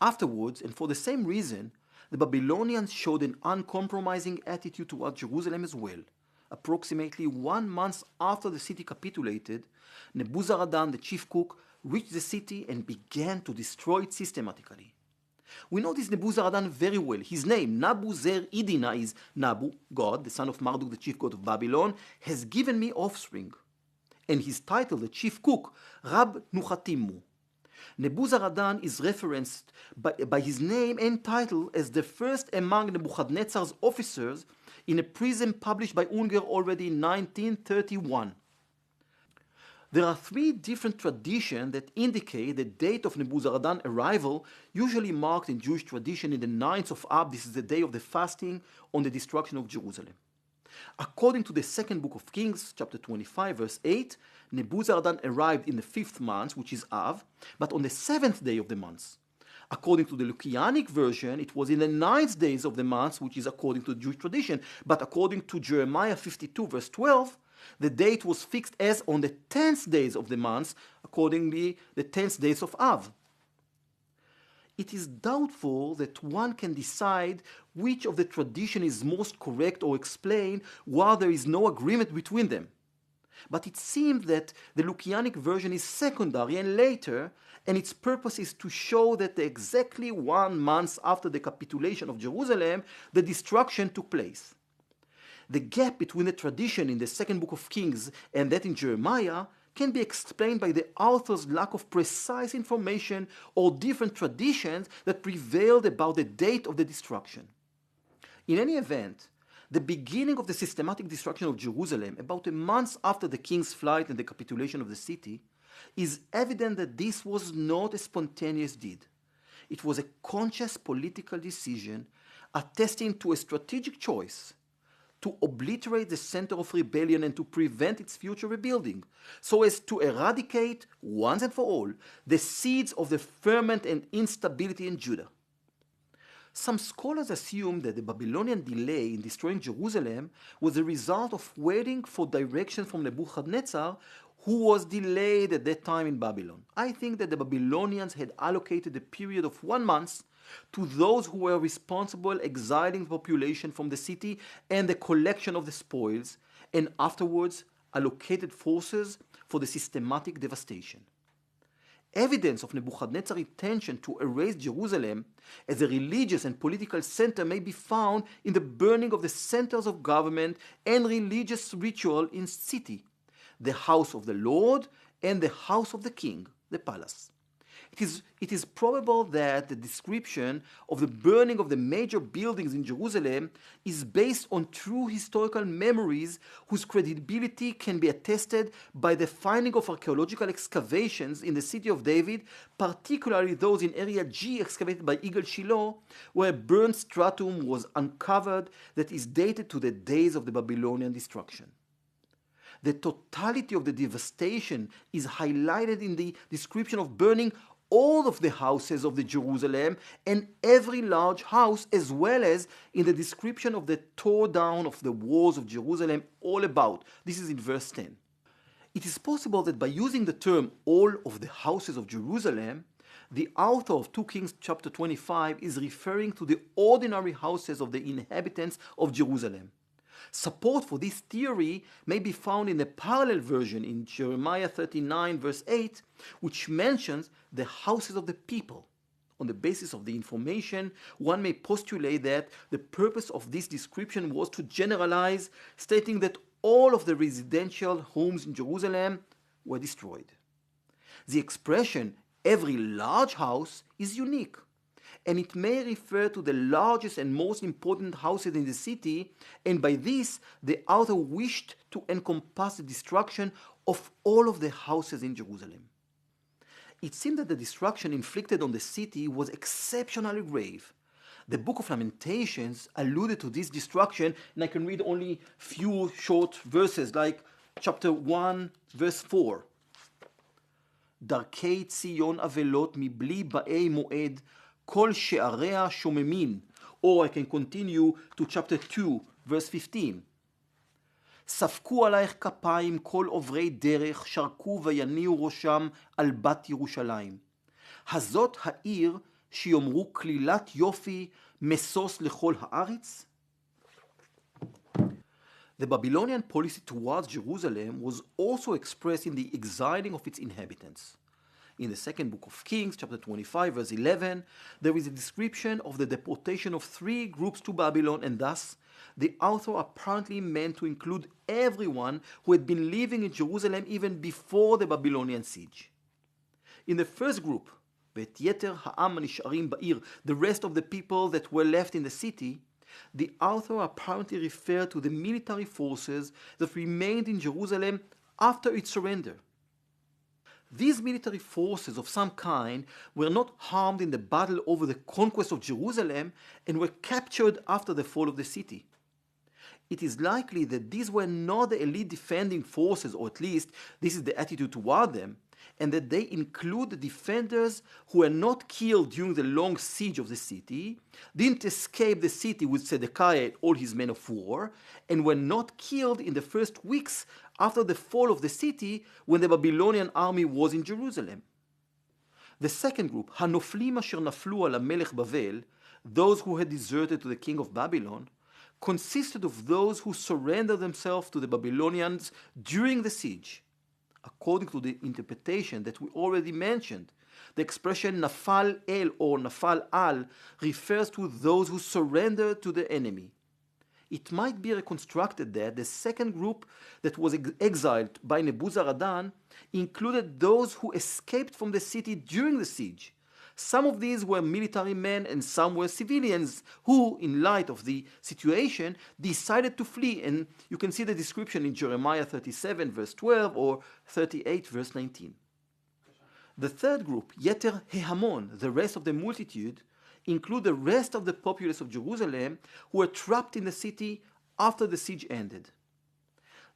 Afterwards, and for the same reason, the Babylonians showed an uncompromising attitude toward Jerusalem as well. Approximately 1 month after the city capitulated, Nebuzaradan, the chief cook, reached the city and began to destroy it systematically. We know this Nebuzaradan very well. His name, Nabu Zer Idina, is Nabu, God, the son of Marduk, the chief god of Babylon, has given me offspring. And his title, the chief cook, Rab Nuchatimu. Nebuzaradan is referenced by his name and title as the first among Nebuchadnezzar's officers in a prism published by Unger already in 1931. There are three different traditions that indicate the date of Nebuzaradan's arrival, usually marked in Jewish tradition in the 9th of Ab. This is the day of the fasting on the destruction of Jerusalem. According to the second book of Kings, chapter 25, verse 8, Nebuzaradan arrived in the 5th month, which is Av, but on the 7th day of the month. According to the Lukianic version, it was in the 9th days of the month, which is according to the Jewish tradition. But according to Jeremiah 52, verse 12, the date was fixed as on the 10th days of the month, accordingly the 10th days of Av. It is doubtful that one can decide which of the tradition is most correct or explain while there is no agreement between them. But it seems that the Lukianic version is secondary and later, and its purpose is to show that exactly 1 month after the capitulation of Jerusalem, the destruction took place. The gap between the tradition in the second book of Kings and that in Jeremiah can be explained by the author's lack of precise information or different traditions that prevailed about the date of the destruction. In any event, the beginning of the systematic destruction of Jerusalem, about a month after the king's flight and the capitulation of the city, is evident that this was not a spontaneous deed. It was a conscious political decision attesting to a strategic choice to obliterate the center of rebellion and to prevent its future rebuilding, so as to eradicate, once and for all, the seeds of the ferment and instability in Judah. Some scholars assume that the Babylonian delay in destroying Jerusalem was a result of waiting for direction from Nebuchadnezzar, who was delayed at that time in Babylon. I think that the Babylonians had allocated a period of 1 month to those who were responsible exiling the population from the city and the collection of the spoils, and afterwards allocated forces for the systematic devastation. Evidence of Nebuchadnezzar's intention to erase Jerusalem as a religious and political center may be found in the burning of the centers of government and religious ritual in the city, the house of the Lord and the house of the king, the palace. It is probable that the description of the burning of the major buildings in Jerusalem is based on true historical memories whose credibility can be attested by the finding of archaeological excavations in the city of David, particularly those in area G excavated by Eagle Shiloh, where a burned stratum was uncovered that is dated to the days of the Babylonian destruction. The totality of the devastation is highlighted in the description of burning all of the houses of the Jerusalem and every large house, as well as in the description of the tore down of the walls of Jerusalem all about. This is in verse 10. It is possible that by using the term all of the houses of Jerusalem, the author of 2 Kings chapter 25 is referring to the ordinary houses of the inhabitants of Jerusalem. Support for this theory may be found in a parallel version in Jeremiah 39 verse 8, which mentions the houses of the people. On the basis of the information, one may postulate that the purpose of this description was to generalize, stating that all of the residential homes in Jerusalem were destroyed. The expression every large house is unique, and it may refer to the largest and most important houses in the city, and by this the author wished to encompass the destruction of all of the houses in Jerusalem. It seemed that the destruction inflicted on the city was exceptionally grave. The Book of Lamentations alluded to this destruction, and I can read only few short verses, like chapter 1, verse 4. דרכי ציון אבלות מבלי באי מועד, כל שעריה שוממין. Or I can continue to chapter 2, verse 15. ספקו עלייך כפיים כל עוברי דרך, שרקו ויניעו ראשם על בת ירושלים. הזאת העיר שיאמרו כלילת יופי משוש לכל הארץ? The Babylonian policy towards Jerusalem was also expressed in the exiling of its inhabitants. In the second book of Kings, chapter 25, verse 11, there is a description of the deportation of 3 groups to Babylon, and thus the author apparently meant to include everyone who had been living in Jerusalem even before the Babylonian siege. In the first group, ואת יתר העם הנשארים בעיר, the rest of the people that were left in the city, the author apparently referred to the military forces that remained in Jerusalem after its surrender. These military forces of some kind were not harmed in the battle over the conquest of Jerusalem and were captured after the fall of the city. It is likely that these were not the elite defending forces, or at least this is the attitude toward them, and that they include the defenders who were not killed during the long siege of the city, didn't escape the city with Zedekiah and all his men of war, and were not killed in the first weeks after the fall of the city when the Babylonian army was in Jerusalem. The second group, הנופלים אשר נפלו על המלך בבל, those who had deserted to the king of Babylon, consisted of those who surrendered themselves to the Babylonians during the siege. According to the interpretation that we already mentioned, the expression nafal el or nafal al refers to those who surrendered to the enemy. It might be reconstructed that the second group that was exiled by Nebuzaradan included those who escaped from the city during the siege. Some of these were military men and some were civilians who, in light of the situation, decided to flee. And you can see the description in Jeremiah 37 verse 12 or 38 verse 19. The third group, Yeter Hehamon, the rest of the multitude, include the rest of the populace of Jerusalem who were trapped in the city after the siege ended.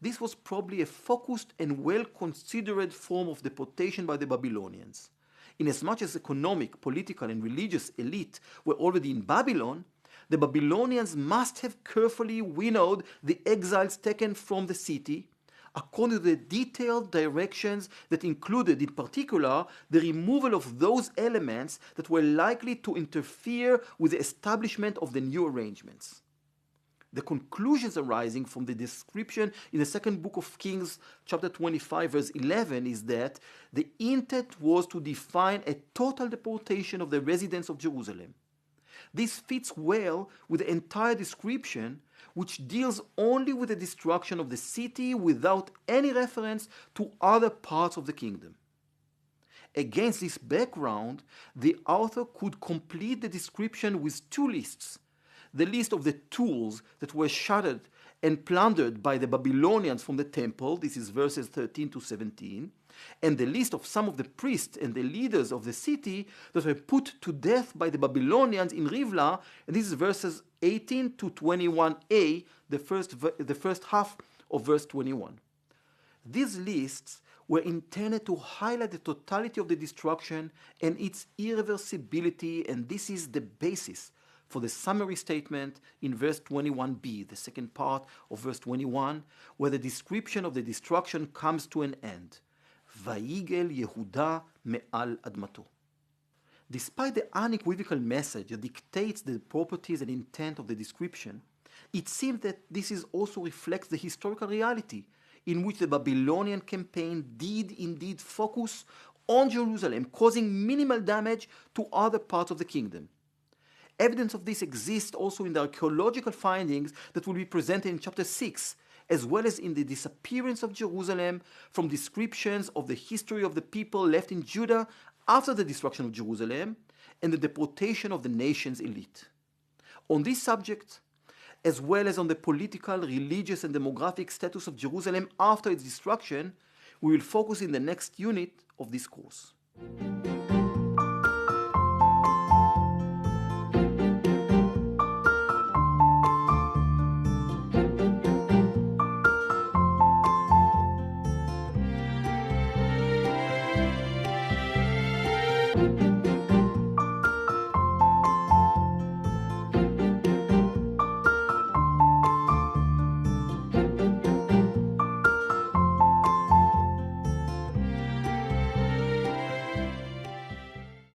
This was probably a focused and well-considered form of deportation by the Babylonians. Inasmuch as economic, political, and religious elite were already in Babylon, the Babylonians must have carefully winnowed the exiles taken from the city according to the detailed directions that included, in particular, the removal of those elements that were likely to interfere with the establishment of the new arrangements. The conclusions arising from the description in the second book of Kings, chapter 25, verse 11, is that the intent was to define a total deportation of the residents of Jerusalem. This fits well with the entire description, which deals only with the destruction of the city without any reference to other parts of the kingdom. Against this background, the author could complete the description with 2 lists. The list of the tools that were shattered and plundered by the Babylonians from the temple, this is verses 13 to 17, and the list of some of the priests and the leaders of the city that were put to death by the Babylonians in Rivlah, and this is verses 18 to 21a, the first half of verse 21. These lists were intended to highlight the totality of the destruction and its irreversibility, and this is the basis for the summary statement in verse 21b, the second part of verse 21, where the description of the destruction comes to an end. Vayigel Yehuda me'al admato. Despite the unequivocal message that dictates the properties and intent of the description, it seems that this is also reflects the historical reality in which the Babylonian campaign did indeed focus on Jerusalem, causing minimal damage to other parts of the kingdom. Evidence of this exists also in the archaeological findings that will be presented in chapter 6, as well as in the disappearance of Jerusalem from descriptions of the history of the people left in Judah after the destruction of Jerusalem and the deportation of the nation's elite. On this subject, as well as on the political, religious, and demographic status of Jerusalem after its destruction, we will focus in the next unit of this course.